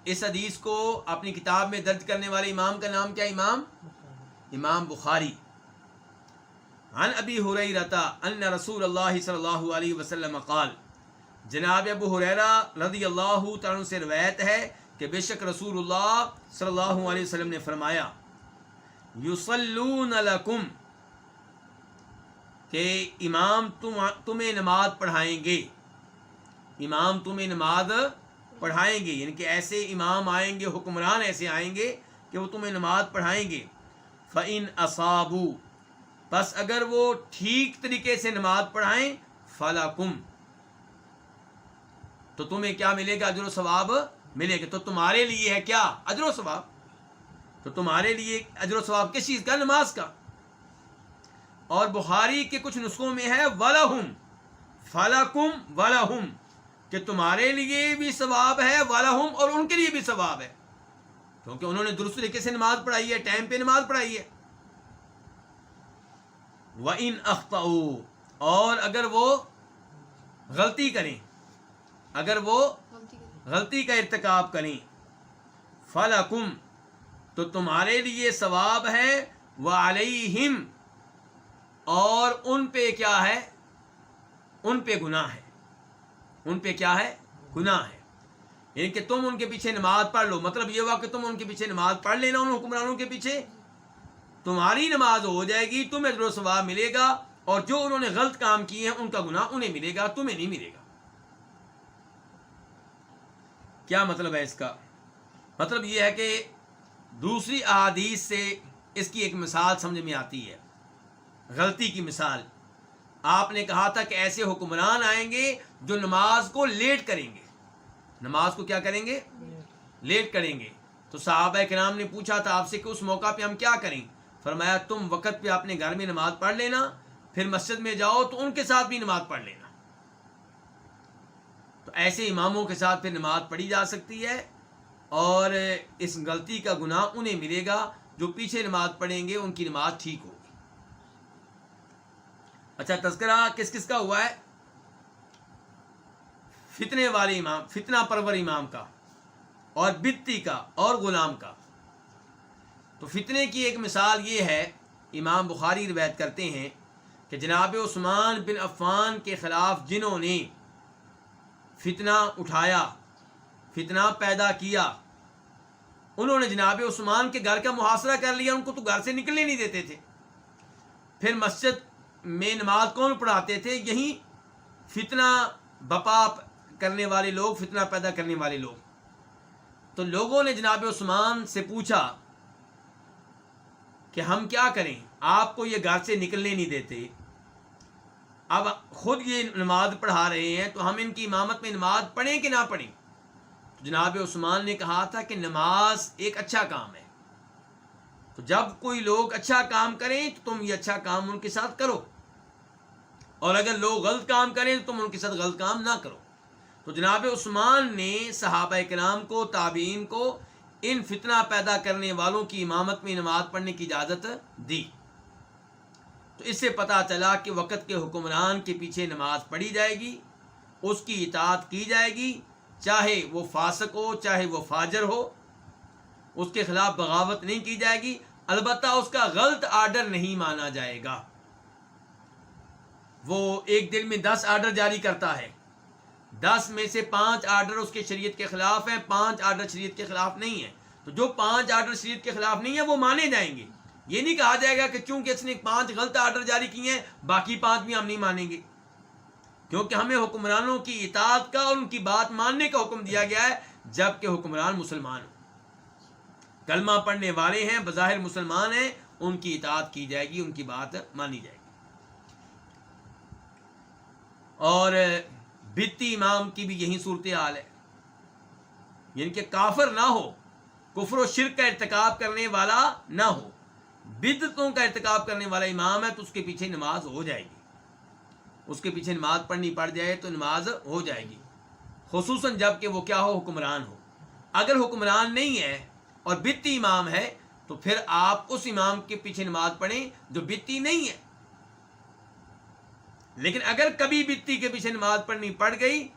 اس حدیث کو اپنی کتاب میں درج کرنے والے امام کا نام کیا؟ امام بخاری. عن ابی ہریرہ ان رسول اللہ صلی اللہ علیہ وسلم قال، جناب ابو ہریرہ رضی اللہ تعالیٰ عنہ سے روایت ہے کہ بے شک رسول اللہ صلی اللہ علیہ وسلم نے فرمایا، یصلون لکم، کہ امام تمہیں نماز پڑھائیں گے. امام تمہیں نماز پڑھائیں گے، یعنی کہ ایسے امام آئیں گے، حکمران ایسے آئیں گے کہ وہ تمہیں نماز پڑھائیں گے. فَإِنْ أَصَابُوا، بس اگر وہ ٹھیک طریقے سے نماز پڑھائیں، فَلَكُمْ، تو تمہیں کیا ملے گا؟ اجر و ثواب ملے گا. تو تمہارے لیے ہے کیا؟ اجر و ثواب. تو تمہارے لیے اجر و ثواب کس چیز کا؟ نماز کا. اور بخاری کے کچھ نسخوں میں ہے وَلَهُمْ، فَلَكُمْ وَلَهُمْ، کہ تمہارے لیے بھی ثواب ہے، وَلَهُمْ، اور ان کے لیے بھی ثواب ہے، کیونکہ انہوں نے درست طریقے سے نماز پڑھائی ہے، ٹائم پہ نماز پڑھائی ہے. وَإِنْ أَخْطَأُوا، اور اگر وہ غلطی کریں، اگر وہ غلطی کا ارتکاب کریں، فَلَكُمْ، تو تمہارے لیے ثواب ہے، وَعَلَيْهِمْ، اور ان پہ کیا ہے؟ ان پہ گناہ ہے. ان پہ کیا ہے؟ گناہ ہے. یعنی کہ تم ان کے پیچھے نماز پڑھ لو، مطلب یہ ہوا کہ تم ان کے پیچھے نماز پڑھ لینا، ان حکمرانوں کے پیچھے، تمہاری نماز ہو جائے گی، تمہیں اجر و ثواب ملے گا، اور جو انہوں نے غلط کام کیے ہیں ان کا گناہ انہیں ملے گا، تمہیں نہیں ملے گا. کیا مطلب ہے اس کا؟ مطلب یہ ہے کہ دوسری احادیث سے اس کی ایک مثال سمجھ میں آتی ہے، غلطی کی مثال. آپ نے کہا تھا کہ ایسے حکمران آئیں گے جو نماز کو لیٹ کریں گے. نماز کو کیا کریں گے؟ لیٹ کریں گے. تو صحابہ کرام نے پوچھا تھا آپ سے کہ اس موقع پہ ہم کیا کریں؟ فرمایا تم وقت پہ اپنے گھر میں نماز پڑھ لینا، پھر مسجد میں جاؤ تو ان کے ساتھ بھی نماز پڑھ لینا. تو ایسے اماموں کے ساتھ پھر نماز پڑھی جا سکتی ہے، اور اس غلطی کا گناہ انہیں ملے گا جو پیچھے نماز پڑھیں گے، ان کی نماز ٹھیک ہوگی. اچھا، تذکرہ کس کس کا ہوا ہے؟ فتنے والے امام، فتنہ پرور امام کا، اور بدتی کا، اور غلام کا. تو فتنے کی ایک مثال یہ ہے، امام بخاری روایت کرتے ہیں کہ جناب عثمان بن عفان کے خلاف جنہوں نے فتنہ اٹھایا، فتنہ پیدا کیا، انہوں نے جناب عثمان کے گھر کا محاصرہ کر لیا، ان کو تو گھر سے نکلنے نہیں دیتے تھے. پھر مسجد میں نماز کون پڑھاتے تھے؟ یہی فتنہ بپا کرنے والے لوگ، فتنہ پیدا کرنے والے لوگ. تو لوگوں نے جناب عثمان سے پوچھا کہ ہم کیا کریں، آپ کو یہ گھر سے نکلنے نہیں دیتے، اب خود یہ نماز پڑھا رہے ہیں، تو ہم ان کی امامت میں نماز پڑھیں کہ نہ پڑھیں؟ تو جناب عثمان نے کہا تھا کہ نماز ایک اچھا کام ہے، تو جب کوئی لوگ اچھا کام کریں تو تم یہ اچھا کام ان کے ساتھ کرو، اور اگر لوگ غلط کام کریں تو تم ان کے ساتھ غلط کام نہ کرو. تو جناب عثمان نے صحابہ کرام کو، تابعین کو ان فتنہ پیدا کرنے والوں کی امامت میں نماز پڑھنے کی اجازت دی. تو اس سے پتہ چلا کہ وقت کے حکمران کے پیچھے نماز پڑھی جائے گی، اس کی اطاعت کی جائے گی، چاہے وہ فاسق ہو، چاہے وہ فاجر ہو، اس کے خلاف بغاوت نہیں کی جائے گی، البتہ اس کا غلط آرڈر نہیں مانا جائے گا. وہ ایک دن میں 10 آرڈر جاری کرتا ہے، 10 میں سے 5 آرڈر اس کے شریعت کے خلاف ہیں، 5 آرڈر شریعت کے خلاف نہیں ہیں. تو جو 5 آرڈر شریعت کے خلاف نہیں ہیں وہ مانے جائیں گے. یہ نہیں کہا جائے گا کہ چونکہ اس نے 5 غلط آرڈر جاری کیے ہیں باقی 5 بھی ہم نہیں مانیں گے، کیونکہ ہمیں حکمرانوں کی اطاعت کا اور ان کی بات ماننے کا حکم دیا گیا ہے، جبکہ حکمران مسلمان ہوں، کلمہ پڑھنے والے ہیں، بظاہر مسلمان ہیں، ان کی اطاعت کی جائے گی، ان کی بات مانی جائے گی. اور بدتی امام کی بھی یہی صورتحال ہے، یعنی کہ کافر نہ ہو، کفر و شرک کا ارتکاب کرنے والا نہ ہو، بدعتوں کا ارتکاب کرنے والا امام ہے تو اس کے پیچھے نماز ہو جائے گی، اس کے پیچھے نماز پڑھنی پڑ جائے تو نماز ہو جائے گی، خصوصاً جب کہ وہ کیا ہو؟ حکمران ہو. اگر حکمران نہیں ہے اور بدتی امام ہے تو پھر آپ اس امام کے پیچھے نماز پڑھیں جو بدتی نہیں ہے. لیکن اگر کبھی بدتی کے پیچھے نماز پڑھنی پڑ گئی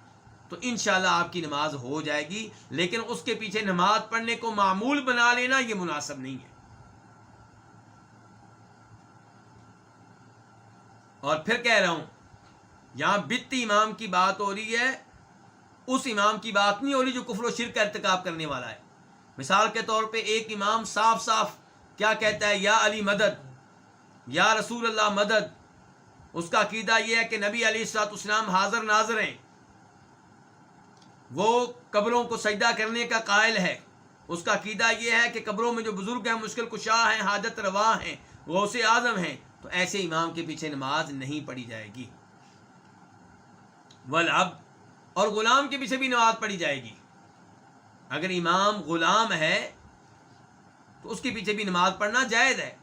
تو انشاءاللہ آپ کی نماز ہو جائے گی، لیکن اس کے پیچھے نماز پڑھنے کو معمول بنا لینا یہ مناسب نہیں ہے۔ اور پھر کہہ رہا ہوں، یہاں بدعتی امام کی بات ہو رہی ہے، اس امام کی بات نہیں ہو رہی جو کفر و شرک کا ارتکاب کرنے والا ہے۔ مثال کے طور پہ ایک امام صاف صاف کیا کہتا ہے، یا علی مدد، یا رسول اللہ مدد، اس کا عقیدہ یہ ہے کہ نبی علیہ الصلوۃ والسلام حاضر ناظر ہیں، وہ قبروں کو سجدہ کرنے کا قائل ہے، اس کا عقیدہ یہ ہے کہ قبروں میں جو بزرگ ہیں، مشکل کشا ہیں، حاجت روا ہیں، غوث اعظم ہیں، تو ایسے امام کے پیچھے نماز نہیں پڑھی جائے گی۔ والعبد، اور غلام کے پیچھے بھی نماز پڑھی جائے گی۔ اگر امام غلام ہے تو اس کے پیچھے بھی نماز پڑھنا جائز ہے،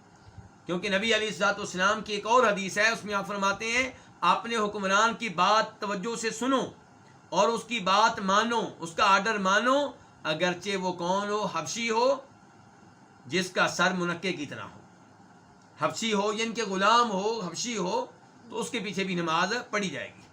کیونکہ نبی علیہ الصلوۃ والسلام کی ایک اور حدیث ہے، اس میں آپ فرماتے ہیں اپنے حکمران کی بات توجہ سے سنو اور اس کی بات مانو، اس کا آرڈر مانو، اگرچہ وہ کون ہو، حبشی ہو جس کا سر منقے کی طرح ہو، حبشی ہو، یعنی کہ غلام ہو، حبشی ہو، تو اس کے پیچھے بھی نماز پڑھی جائے گی۔